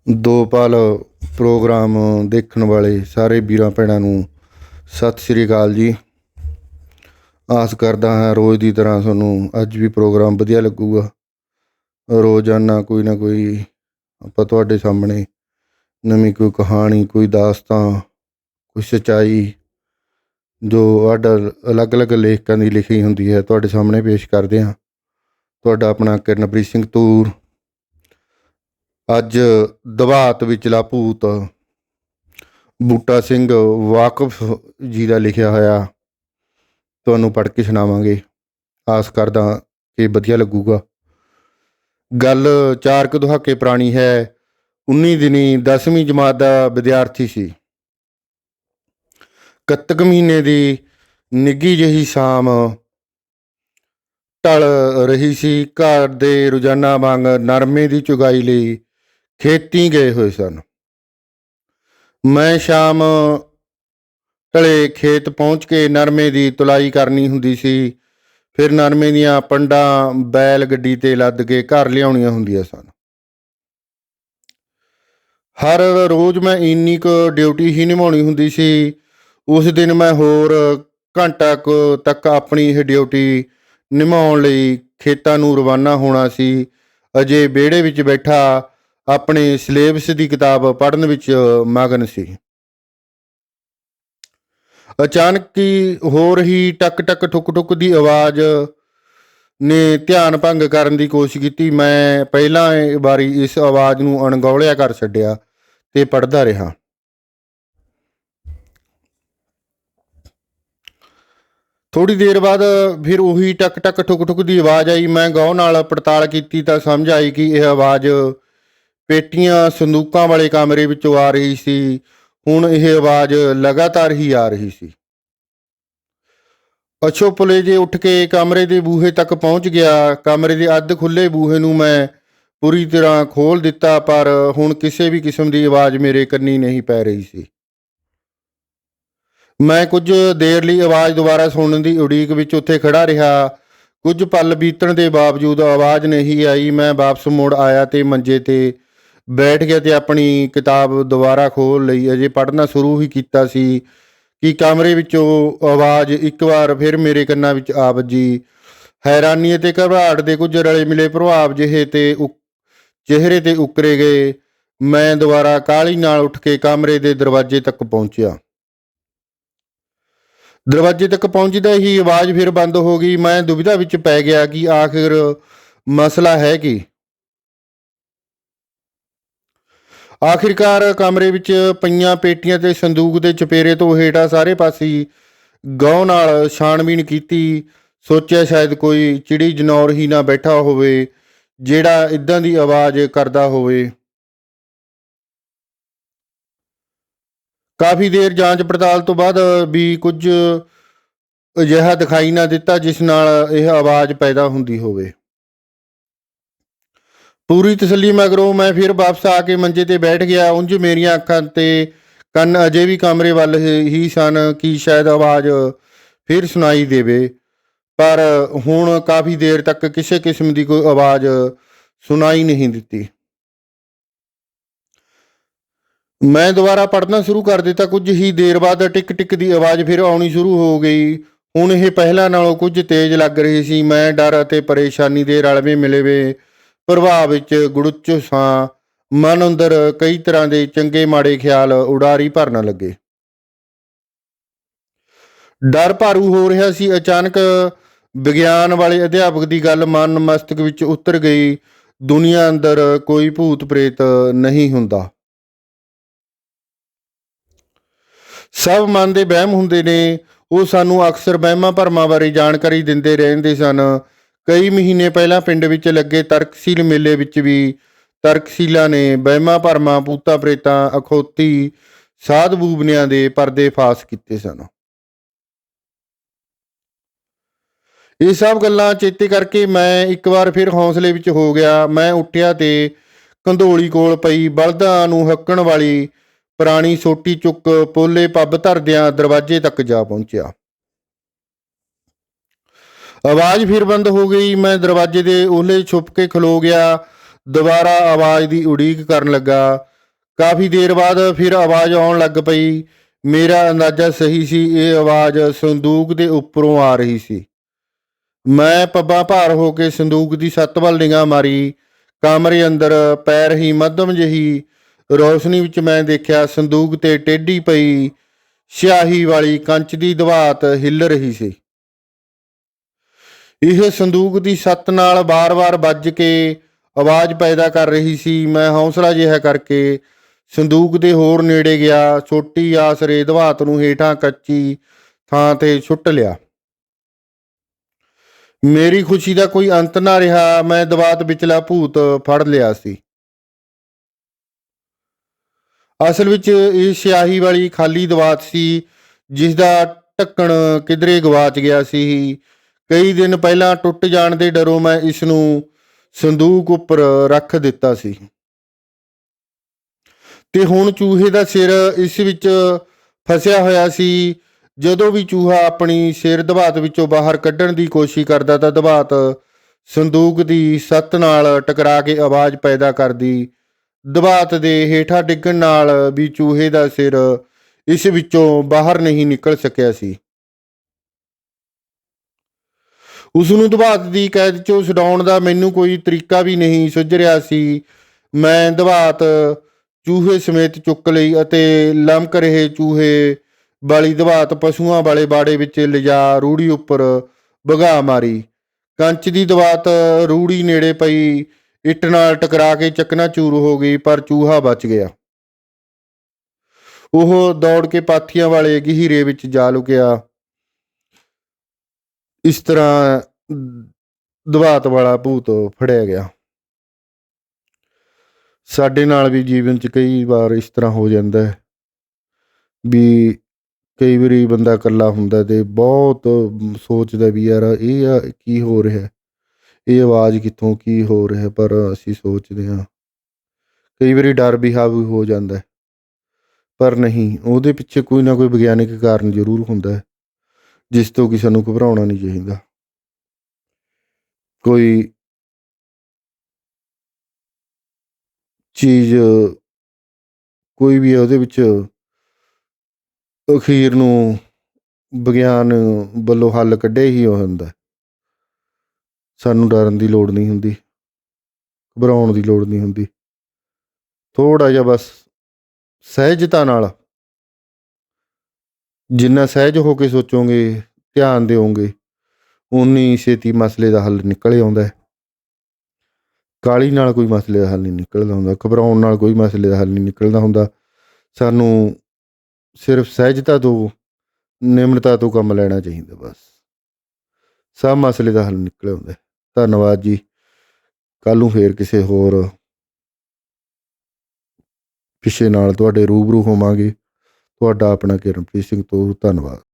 ਦੋ ਪਲ ਪ੍ਰੋਗਰਾਮ ਦੇਖਣ ਵਾਲੇ ਸਾਰੇ ਵੀਰਾਂ ਭੈਣਾਂ ਨੂੰ ਸਤਿ ਸ੍ਰੀ ਅਕਾਲ ਜੀ। ਆਸ ਕਰਦਾ ਹਾਂ ਰੋਜ਼ ਦੀ ਤਰ੍ਹਾਂ ਤੁਹਾਨੂੰ ਅੱਜ ਵੀ ਪ੍ਰੋਗਰਾਮ ਵਧੀਆ ਲੱਗੂਗਾ। ਰੋਜ਼ਾਨਾ ਕੋਈ ਨਾ ਕੋਈ ਆਪਾਂ ਤੁਹਾਡੇ ਸਾਹਮਣੇ ਨਵੀਂ ਕੋਈ ਕਹਾਣੀ, ਕੋਈ ਦਾਸਤਾਨ, ਕੋਈ ਸੱਚਾਈ ਜੋ ਅਲੱਗ-ਅਲੱਗ ਲੇਖਕਾਂ ਦੀ ਲਿਖੀ ਹੁੰਦੀ ਹੈ ਤੁਹਾਡੇ ਸਾਹਮਣੇ ਪੇਸ਼ ਕਰਦੇ ਹਾਂ। ਤੁਹਾਡਾ ਆਪਣਾ ਕਿਰਨਪ੍ਰੀਤ ਸਿੰਘ ਤੂਰ। ਅੱਜ ਦਵਾਤ ਵਿਚਲਾ ਭੂਤ ਬੂਟਾ ਸਿੰਘ ਵਾਕਫ ਜੀ ਦਾ ਲਿਖਿਆ ਹੋਇਆ ਤੁਹਾਨੂੰ ਪੜ੍ਹ ਕੇ ਸੁਣਾਵਾਂਗੇ। ਆਸ ਕਰਦਾ ਕਿ ਵਧੀਆ ਲੱਗੂਗਾ। ਗੱਲ 4 ਕੁ ਦਹਾਕੇ ਪੁਰਾਣੀ ਹੈ। 19 ਦਿਨੀ 10ਵੀਂ ਜਮਾਤ ਦਾ ਵਿਦਿਆਰਥੀ ਸੀ। ਕੱਤਕ ਮਹੀਨੇ ਦੀ ਨਿੱਘੀ ਜਿਹੀ ਸ਼ਾਮ ਢਲ ਰਹੀ ਸੀ। ਘਰ ਦੇ ਰੋਜ਼ਾਨਾ ਵਾਂਗ ਨਰਮੇ ਦੀ ਚੁਗਾਈ ਲਈ ਖੇਤੀ ਗਏ ਹੋਏ ਸਨ। ਮੈਂ ਸ਼ਾਮ ਢਲੇ ਖੇਤ ਪਹੁੰਚ ਕੇ ਨਰਮੇ ਦੀ ਤੁਲਾਈ ਕਰਨੀ ਹੁੰਦੀ ਸੀ। ਫਿਰ ਨਰਮੇ ਦੀਆਂ ਪੰਡਾਂ ਬੈਲ ਗੱਡੀ 'ਤੇ ਲੱਦ ਕੇ ਘਰ ਲਿਆਉਣੀਆਂ ਹੁੰਦੀਆਂ ਸਨ। ਹਰ ਰੋਜ਼ ਮੈਂ ਇੰਨੀ ਕੁ ਡਿਊਟੀ ਹੀ ਨਿਭਾਉਣੀ ਹੁੰਦੀ ਸੀ। ਉਸ ਦਿਨ ਮੈਂ ਹੋਰ ਘੰਟਾ ਕੁ ਤੱਕ ਆਪਣੀ ਇਹ ਡਿਊਟੀ ਨਿਭਾਉਣ ਲਈ ਖੇਤਾਂ ਨੂੰ ਰਵਾਨਾ ਹੋਣਾ ਸੀ। ਅਜੇ ਵਿਹੜੇ ਵਿੱਚ ਬੈਠਾ ਆਪਣੇ ਸਿਲੇਬਸ ਦੀ ਕਿਤਾਬ ਪੜ੍ਹਨ ਵਿੱਚ ਮਗਨ ਸੀ। ਅਚਾਨਕ ਹੀ ਹੋ ਰਹੀ ਟਕ ਟਕ ਠੁਕ ਠੁਕ ਦੀ ਆਵਾਜ਼ ਨੇ ਧਿਆਨ ਭੰਗ ਕਰਨ ਦੀ ਕੋਸ਼ਿਸ਼ ਕੀਤੀ। ਮੈਂ ਪਹਿਲਾਂ ਵਾਰੀ ਇਸ ਆਵਾਜ਼ ਨੂੰ ਅਣਗੌਲਿਆ ਕਰ ਛੱਡਿਆ ਤੇ ਪੜ੍ਹਦਾ ਰਿਹਾ। ਥੋੜ੍ਹੀ ਦੇਰ ਬਾਅਦ ਫਿਰ ਉਹੀ ਟਕ ਟਕ ਠੁਕ ਠੁਕ ਦੀ ਆਵਾਜ਼ ਆਈ। ਮੈਂ ਗੌਰ ਨਾਲ ਪੜਤਾਲ ਕੀਤੀ ਤਾਂ ਸਮਝ ਆਈ ਕਿ ਇਹ ਆਵਾਜ਼ ਪੇਟੀਆਂ ਸੰਦੂਕਾਂ ਵਾਲੇ ਕਮਰੇ ਵਿੱਚੋਂ ਆ ਰਹੀ ਸੀ। ਹੁਣ ਇਹ ਆਵਾਜ਼ ਲਗਾਤਾਰ ਹੀ ਆ ਰਹੀ ਸੀ। ਅਛੋਪਲੇ ਜੇ ਉੱਠ ਕੇ ਕਮਰੇ ਦੇ ਬੂਹੇ ਤੱਕ ਪਹੁੰਚ ਗਿਆ। ਕਮਰੇ ਦੇ ਅੱਧ ਖੁੱਲ੍ਹੇ ਬੂਹੇ ਨੂੰ ਮੈਂ ਪੂਰੀ ਤਰ੍ਹਾਂ ਖੋਲ੍ਹ ਦਿੱਤਾ, ਪਰ ਹੁਣ ਕਿਸੇ ਵੀ ਕਿਸਮ ਦੀ ਆਵਾਜ਼ ਮੇਰੇ ਕੰਨੀ ਨਹੀਂ ਪੈ ਰਹੀ ਸੀ। ਮੈਂ ਕੁਝ ਦੇਰ ਲਈ ਆਵਾਜ਼ ਦੁਬਾਰਾ ਸੁਣਨ ਦੀ ਉਡੀਕ ਵਿੱਚ ਉੱਥੇ ਖੜਾ ਰਿਹਾ। ਕੁਝ ਪਲ ਬੀਤਣ ਦੇ ਬਾਵਜੂਦ ਆਵਾਜ਼ ਨਹੀਂ ਆਈ। ਮੈਂ ਵਾਪਸ ਮੁੜ ਆਇਆ ਤੇ ਮੰਜੇ 'ਤੇ ਬੈਠ ਗਿਆ ਤੇ ਆਪਣੀ ਕਿਤਾਬ ਦੁਬਾਰਾ ਖੋਲ੍ਹ ਲਈ। ਅਜੇ ਪੜ੍ਹਨਾ ਸ਼ੁਰੂ ਹੀ ਕੀਤਾ ਸੀ ਕਿ ਕਮਰੇ ਵਿੱਚੋਂ ਆਵਾਜ਼ ਇੱਕ ਵਾਰ ਫਿਰ ਮੇਰੇ ਕੰਨਾਂ ਵਿੱਚ ਆ ਵੱਜੀ। ਹੈਰਾਨੀ ਅਤੇ ਘਬਰਾਹਟ ਦੇ ਕੁਝ ਰਲੇ ਮਿਲੇ ਪ੍ਰਭਾਵ ਜਿਹੇ ਚਿਹਰੇ 'ਤੇ ਉਕਰੇ ਗਏ। ਮੈਂ ਦੁਬਾਰਾ ਕਾਹਲੀ ਨਾਲ ਉੱਠ ਕੇ ਕਮਰੇ ਦੇ ਦਰਵਾਜ਼ੇ ਤੱਕ ਪਹੁੰਚਿਆ। ਦਰਵਾਜ਼ੇ ਤੱਕ ਪਹੁੰਚਦਾ ਹੀ ਆਵਾਜ਼ ਫਿਰ ਬੰਦ ਹੋ ਗਈ। ਮੈਂ ਦੁਵਿਧਾ ਵਿੱਚ ਪੈ ਗਿਆ ਕਿ ਆਖਿਰ ਮਸਲਾ ਹੈ ਕੀ। ਆਖਿਰਕਾਰ ਕਮਰੇ ਵਿੱਚ ਪਈਆਂ ਪੇਟੀਆਂ ਤੇ ਸੰਦੂਕ ਦੇ ਚੁਪੇਰੇ ਤੋਂ ਹੇਠਾਂ ਸਾਰੇ ਪਾਸੇ ਗਹੁ ਨਾਲ ਛਾਣਬੀਣ ਕੀਤੀ। ਸੋਚਿਆ ਸ਼ਾਇਦ ਕੋਈ ਚਿੜੀ ਜਨੌਰ ਹੀ ਨਾ ਬੈਠਾ ਹੋਵੇ ਜਿਹੜਾ ਇੱਦਾਂ ਦੀ ਆਵਾਜ਼ ਕਰਦਾ ਹੋਵੇ। ਕਾਫੀ ਦੇਰ ਜਾਂਚ ਪੜਤਾਲ ਤੋਂ ਬਾਅਦ ਵੀ ਕੁਝ ਅਜਿਹਾ ਦਿਖਾਈ ਨਾ ਦਿੱਤਾ ਜਿਸ ਨਾਲ ਇਹ ਆਵਾਜ਼ ਪੈਦਾ ਹੁੰਦੀ ਹੋਵੇ। ਪੂਰੀ ਤਸੱਲੀ ਮਗਰੋਂ ਮੈਂ ਫਿਰ ਵਾਪਸ ਆ ਕੇ ਮੰਜੇ 'ਤੇ ਬੈਠ ਗਿਆ। ਉਂਝ ਮੇਰੀਆਂ ਅੱਖਾਂ ਤੇ ਕੰਨ ਅਜੇ ਵੀ ਕਮਰੇ ਵੱਲ ਹੀ ਸਨ ਕਿ ਸ਼ਾਇਦ ਆਵਾਜ਼ ਫਿਰ ਸੁਣਾਈ ਦੇਵੇ, ਪਰ ਹੁਣ ਕਾਫੀ ਦੇਰ ਤੱਕ ਕਿਸੇ ਕਿਸਮ ਦੀ ਕੋਈ ਆਵਾਜ਼ ਸੁਣਾਈ ਨਹੀਂ ਦਿੱਤੀ। ਮੈਂ ਦੁਬਾਰਾ ਪੜ੍ਹਨਾ ਸ਼ੁਰੂ ਕਰ ਦਿੱਤਾ। ਕੁਝ ਹੀ ਦੇਰ ਬਾਅਦ ਟਿਕ ਟਿਕ ਦੀ ਆਵਾਜ਼ ਫਿਰ ਆਉਣੀ ਸ਼ੁਰੂ ਹੋ ਗਈ। ਹੁਣ ਇਹ ਪਹਿਲਾਂ ਨਾਲੋਂ ਕੁਝ ਤੇਜ਼ ਲੱਗ ਰਹੀ ਸੀ। ਮੈਂ ਡਰ ਅਤੇ ਪਰੇਸ਼ਾਨੀ ਦੇ ਰਲਵੇਂ ਮਿਲਵੇਂ ਪ੍ਰਭਾਵ ਵਿੱਚ ਗੁੜੁੱਚ ਸਾਂ। ਮਨ ਅੰਦਰ ਕਈ ਤਰ੍ਹਾਂ ਦੇ ਚੰਗੇ ਮਾੜੇ ਖਿਆਲ ਉਡਾਰੀ ਭਰਨ ਲੱਗੇ। ਡਰ ਭਾਰੂ ਹੋ ਰਿਹਾ ਸੀ। ਅਚਾਨਕ ਵਿਗਿਆਨ ਵਾਲੇ ਅਧਿਆਪਕ ਦੀ ਗੱਲ ਮਨ ਮਸਤਕ ਵਿੱਚ ਉਤਰ ਗਈ। ਦੁਨੀਆ ਅੰਦਰ ਕੋਈ ਭੂਤ ਪ੍ਰੇਤ ਨਹੀਂ ਹੁੰਦਾ। ਸਭ ਮਨ ਦੇ ਵਹਿਮ ਹੁੰਦੇ ਨੇ। ਉਹ ਸਾਨੂੰ ਅਕਸਰ ਵਹਿਮਾਂ ਭਰਮਾਂ ਬਾਰੇ ਜਾਣਕਾਰੀ ਦਿੰਦੇ ਰਹਿੰਦੇ ਸਨ। ਕਈ ਮਹੀਨੇ ਪਹਿਲਾਂ ਪਿੰਡ ਵਿੱਚ ਲੱਗੇ ਤਰਕਸ਼ੀਲ ਮੇਲੇ ਵਿੱਚ ਵੀ ਤਰਕਸ਼ੀਲਾਂ ਨੇ ਵਹਿਮਾਂ ਭਰਮਾਂ, ਭੂਤਾਂ ਪ੍ਰੇਤਾਂ, ਅਖੌਤੀ ਸਾਧ ਬੂਬਨਿਆਂ ਦੇ ਪਰਦੇ ਫਾਸ਼ ਕੀਤੇ ਸਨ। ਇਹ ਸਭ ਗੱਲਾਂ ਚੇਤੇ ਕਰਕੇ ਮੈਂ ਇੱਕ ਵਾਰ ਫਿਰ ਹੌਸਲੇ ਵਿੱਚ ਹੋ ਗਿਆ। ਮੈਂ ਉੱਠਿਆ ਤੇ ਕੰਧੋਲੀ ਕੋਲ ਪਈ ਬਲਦਾਂ ਨੂੰ ਹੱਕਣ ਵਾਲੀ ਪੁਰਾਣੀ ਸੋਟੀ ਚੁੱਕ ਪੋਲੇ ਪੱਬ ਧਰਦਿਆਂ ਦਰਵਾਜ਼ੇ ਤੱਕ ਜਾ ਪਹੁੰਚਿਆ। ਆਵਾਜ਼ ਫਿਰ ਬੰਦ ਹੋ ਗਈ। ਮੈਂ ਦਰਵਾਜ਼ੇ ਦੇ ਓਹਲੇ ਛੁਪ ਕੇ ਖਲੋ ਗਿਆ। ਦੁਬਾਰਾ ਆਵਾਜ਼ ਦੀ ਉਡੀਕ ਕਰਨ ਲੱਗਾ। ਕਾਫੀ ਦੇਰ ਬਾਅਦ ਫਿਰ ਆਵਾਜ਼ ਆਉਣ ਲੱਗ ਪਈ। ਮੇਰਾ ਅੰਦਾਜ਼ਾ ਸਹੀ ਸੀ, ਇਹ ਆਵਾਜ਼ ਸੰਦੂਕ ਦੇ ਉੱਪਰੋਂ ਆ ਰਹੀ ਸੀ। ਮੈਂ ਪੱਬਾਂ ਭਾਰ ਹੋ ਕੇ ਸੰਦੂਕ ਦੀ ਛੱਤ ਵੱਲ ਨਿਗਾਹ ਮਾਰੀ। ਕਮਰੇ ਅੰਦਰ ਪੈ ਰਹੀ ਮੱਧਮ ਜਿਹੀ ਰੌਸ਼ਨੀ ਵਿੱਚ ਮੈਂ ਦੇਖਿਆ ਸੰਦੂਕ ਤੇ ਟੇਢੀ ਪਈ ਸਿਆਹੀ ਵਾਲੀ ਕੰਚ ਦੀ ਦਵਾਤ ਹਿੱਲ ਰਹੀ ਸੀ। ਇਹ ਸੰਦੂਕ ਦੀ ਛੱਤ ਨਾਲ ਵਾਰ-ਵਾਰ ਵੱਜ ਕੇ ਆਵਾਜ਼ ਪੈਦਾ ਕਰ ਰਹੀ ਸੀ। ਮੈਂ ਹੌਸਲਾ ਜਿਹਾ ਕਰਕੇ ਸੰਦੂਕ ਦੇ ਹੋਰ ਨੇੜੇ ਗਿਆ। ਛੋਟੀ ਆਸਰੇ ਦਵਾਤ ਨੂੰ ਹੇਠਾਂ ਕੱਚੀ ਥਾਂ ਤੇ ਸੁੱਟ ਲਿਆ। ਮੇਰੀ ਖੁਸ਼ੀ ਦਾ ਕੋਈ ਅੰਤ ਨਾ ਰਿਹਾ। ਮੈਂ ਦਵਾਤ ਵਿਚਲਾ ਭੂਤ ਫੜ ਲਿਆ ਸੀ। ਅਸਲ ਵਿੱਚ ਇਹ ਸਿਆਹੀ ਵਾਲੀ ਖਾਲੀ ਦਵਾਤ ਸੀ, ਜਿਸ ਦਾ ਢੱਕਣ ਕਿਧਰੇ ਗਵਾਚ ਗਿਆ ਸੀ। ਕਈ ਦਿਨ ਪਹਿਲਾਂ ਟੁੱਟ ਜਾਣ ਦੇ ਡਰੋਂ ਮੈਂ ਇਸ ਨੂੰ ਸੰਦੂਕ ਉੱਪਰ ਰੱਖ ਦਿੱਤਾ ਸੀ, ਤੇ ਹੁਣ ਚੂਹੇ ਦਾ ਸਿਰ ਇਸ ਵਿੱਚ ਫਸਿਆ ਹੋਇਆ ਸੀ। ਜਦੋਂ ਵੀ ਚੂਹਾ ਆਪਣੀ ਸਿਰ ਦਵਾਤ ਵਿੱਚੋਂ ਬਾਹਰ ਕੱਢਣ ਦੀ ਕੋਸ਼ਿਸ਼ ਕਰਦਾ ਤਾਂ ਦਵਾਤ ਸੰਦੂਕ ਦੀ ਛੱਤ ਨਾਲ ਟਕਰਾ ਕੇ ਆਵਾਜ਼ ਪੈਦਾ ਕਰਦੀ। ਦਵਾਤ ਦੇ ਹੇਠਾਂ ਡਿੱਗਣ ਨਾਲ ਵੀ ਚੂਹੇ ਦਾ ਸਿਰ ਇਸ ਵਿੱਚੋਂ ਬਾਹਰ ਨਹੀਂ ਨਿਕਲ ਸਕਿਆ ਸੀ। ਉਸ ਨੂੰ ਦਵਾਤ ਦੀ ਕੈਦ ਚੋਂ ਛੁਡਾਉਣ ਦਾ ਮੈਨੂੰ ਕੋਈ ਤਰੀਕਾ ਵੀ ਨਹੀਂ ਸੁੱਝ ਰਿਹਾ ਸੀ। ਮੈਂ ਦਵਾਤ ਚੂਹੇ ਸਮੇਤ ਚੁੱਕ ਲਈ ਅਤੇ ਲਮਕ ਰਹੇ ਚੂਹੇ ਵਾਲੀ ਦਵਾਤ ਪਸ਼ੂਆਂ ਵਾਲੇ ਬਾੜੇ ਵਿੱਚ ਲਿਜਾ ਰੂੜੀ ਉੱਪਰ ਵਗਾਹ ਮਾਰੀ। ਕੰਚ ਦੀ ਦਵਾਤ ਰੂੜੀ ਨੇੜੇ ਪਈ ਇੱਟ ਨਾਲ ਟਕਰਾ ਕੇ ਚਕਨਾਚੂਰ ਹੋ ਗਈ, ਪਰ ਚੂਹਾ ਬਚ ਗਿਆ। ਉਹ ਦੌੜ ਕੇ ਪਾਥੀਆਂ ਵਾਲੇ ਗਹੀਰੇ ਵਿੱਚ ਜਾ ਲੁਕਿਆ। ਇਸ ਤਰ੍ਹਾਂ ਦਵਾਤ ਵਾਲਾ ਭੂਤ ਫੜਿਆ ਗਿਆ। ਸਾਡੇ ਨਾਲ ਵੀ ਜੀਵਨ 'ਚ ਕਈ ਵਾਰ ਇਸ ਤਰ੍ਹਾਂ ਹੋ ਜਾਂਦਾ ਹੈ ਵੀ ਕਈ ਵਾਰੀ ਬੰਦਾ ਇਕੱਲਾ ਹੁੰਦਾ ਤੇ ਬਹੁਤ ਸੋਚਦਾ ਵੀ ਯਾਰ ਇਹ ਕੀ ਹੋ ਰਿਹਾ, ਇਹ ਆਵਾਜ਼ ਕਿੱਥੋਂ, ਕੀ ਹੋ ਰਿਹਾ, ਪਰ ਅਸੀਂ ਸੋਚਦੇ ਹਾਂ। ਕਈ ਵਾਰੀ ਡਰ ਵੀ ਹਾਵੀ ਹੋ ਜਾਂਦਾ, ਪਰ ਨਹੀਂ, ਉਹਦੇ ਪਿੱਛੇ ਕੋਈ ਨਾ ਕੋਈ ਵਿਗਿਆਨਿਕ ਕਾਰਨ ਜ਼ਰੂਰ ਹੁੰਦਾ ਹੈ, ਜਿਸ ਤੋਂ ਕਿ ਸਾਨੂੰ ਘਬਰਾਉਣਾ ਨਹੀਂ ਚਾਹੀਦਾ। ਕੋਈ ਚੀਜ਼ ਕੋਈ ਵੀ ਉਹਦੇ ਵਿੱਚ ਅਖੀਰ ਨੂੰ ਵਿਗਿਆਨ ਵੱਲੋਂ ਹੱਲ ਕੱਢਿਆ ਹੀ ਹੁੰਦਾ। ਸਾਨੂੰ ਡਰਨ ਦੀ ਲੋੜ ਨਹੀਂ ਹੁੰਦੀ, ਘਬਰਾਉਣ ਦੀ ਲੋੜ ਨਹੀਂ ਹੁੰਦੀ। ਥੋੜ੍ਹਾ ਜਿਹਾ ਬਸ ਸਹਿਜਤਾ ਨਾਲ, ਜਿੰਨਾ ਸਹਿਜ ਹੋ ਕੇ ਸੋਚੋਗੇ, ਧਿਆਨ ਦਿਓਗੇ, ਓਨੀ ਛੇਤੀ ਮਸਲੇ ਦਾ ਹੱਲ ਨਿਕਲ ਆਉਂਦਾ। ਕਾਹਲੀ ਨਾਲ ਕੋਈ ਮਸਲੇ ਦਾ ਹੱਲ ਨਹੀਂ ਨਿਕਲਦਾ ਹੁੰਦਾ, ਘਬਰਾਉਣ ਨਾਲ ਕੋਈ ਮਸਲੇ ਦਾ ਹੱਲ ਨਹੀਂ ਨਿਕਲਦਾ ਹੁੰਦਾ। ਸਾਨੂੰ ਸਿਰਫ ਸਹਿਜਤਾ ਤੋਂ, ਨਿਮਰਤਾ ਤੋਂ ਕੰਮ ਲੈਣਾ ਚਾਹੀਦਾ, ਬਸ ਸਭ ਮਸਲੇ ਦਾ ਹੱਲ ਨਿਕਲ ਆਉਂਦਾ। ਧੰਨਵਾਦ ਜੀ। ਕੱਲ੍ਹ ਨੂੰ ਫੇਰ ਕਿਸੇ ਹੋਰ ਵਿਸ਼ੇ ਨਾਲ ਤੁਹਾਡੇ ਰੂਬਰੂ ਹੋਵਾਂਗੇ। ਤੁਹਾਡਾ ਆਪਣਾ ਕਿਰਨਪ੍ਰੀਤ ਸਿੰਘ ਤੋਂ ਧੰਨਵਾਦ।